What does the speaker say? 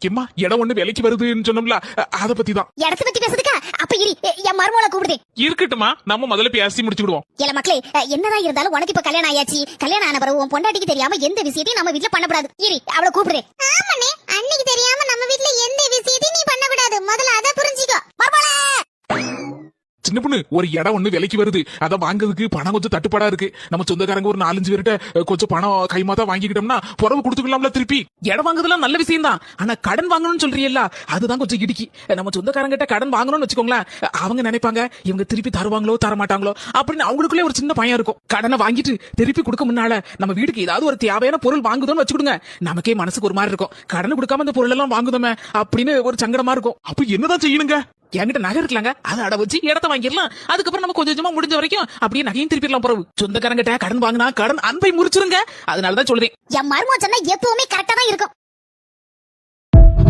எம்மா இடம் ஒண்ணு விலைக்கு வருதுன்னு சொன்னோம்ல, அத பத்தி தான். இடத்த பத்தி பேசுறதுக்கா? அப்ப இரு, என் மருமகளை கூப்பிடுதேன். இருக்கட்டுமா, நம்ம முதல்ல பேசி முடிச்சுடுவோம். ஏல மக்களே, என்னதான் இருந்தாலும் உனக்கு இப்ப கல்யாணம் ஆயாச்சு. கல்யாணம் ஆன பிறகு உன் பொண்டாட்டிக்கு தெரியாம எந்த விஷயத்தையும் நம்ம வீட்ல பண்ணக்கூடாது. இரு, அவளை கூப்பிடுறேன். ஆமாண்ணே, அன்னைக்கு தெரியாம நம்ம வீட்ல எந்த விஷயத்தையும் நீ பண்ணக்கூடாது. முதல்ல அத புரிஞ்சுக்கோ. மருமகளே, சின்ன பொண்ணு, ஒரு இடம் ஒண்ணு விலைக்கு வருது. அத வாங்குறதுக்கு பணம் கொஞ்சம் தட்டுப்பாடா இருக்கு. நம்ம சொந்தக்காரங்க ஒரு 4-5 பேர்கிட்ட கொஞ்சம் பணம் கைமாத்தா வாங்கிக்கிட்டோம்னா புறவு கொடுத்துக்கலாம்ல திருப்பி. இடம் வாங்குறதுலாம் நல்ல விஷயம் தான். ஆனா கடன் வாங்கணும்னு சொல்றீல்ல, அதுதான் கொஞ்சம் இடிக்கி. நம்ம சொந்தக்காரங்கிட்ட கடன் வாங்கணும்னு வச்சுக்கோங்களேன், அவங்க நினைப்பாங்க இவங்க திருப்பி தருவாங்களோ தர மாட்டாங்களோ அப்படின்னு அவங்களுக்குள்ளே ஒரு சின்ன பயம் இருக்கும். கடனை வாங்கிட்டு திருப்பி கொடுக்க முன்னால நம்ம வீட்டுக்கு ஏதாவது ஒரு தேவையான பொருள் வாங்குதோன்னு வச்சுக்கிடுங்க, நமக்கே மனசுக்கு ஒரு மாதிரி இருக்கும். கடன் கொடுக்காம இந்த பொருள் எல்லாம் வாங்குதோமே அப்படின்னு ஒரு சங்கடமா இருக்கும். அப்ப என்னதான் செய்யணுங்க? என்கிட்ட நகை இருக்கலாங்க, அதை அட வச்சு இடத்த வாங்கிடலாம். அதுக்கப்புறம் நம்ம கொஞ்சம் கொஞ்சமா முடிஞ்ச வரைக்கும் அப்படியே நகையும் திருப்பிடலாம். போறவு சொந்தக்காரங்கிட்ட கடன் வாங்கினா கடன் அன்பை முறிச்சிருங்க. அதனாலதான் சொல்றேன், என் மருமக சொன்னா எப்பவுமே கரெக்டா தான் இருக்கும்.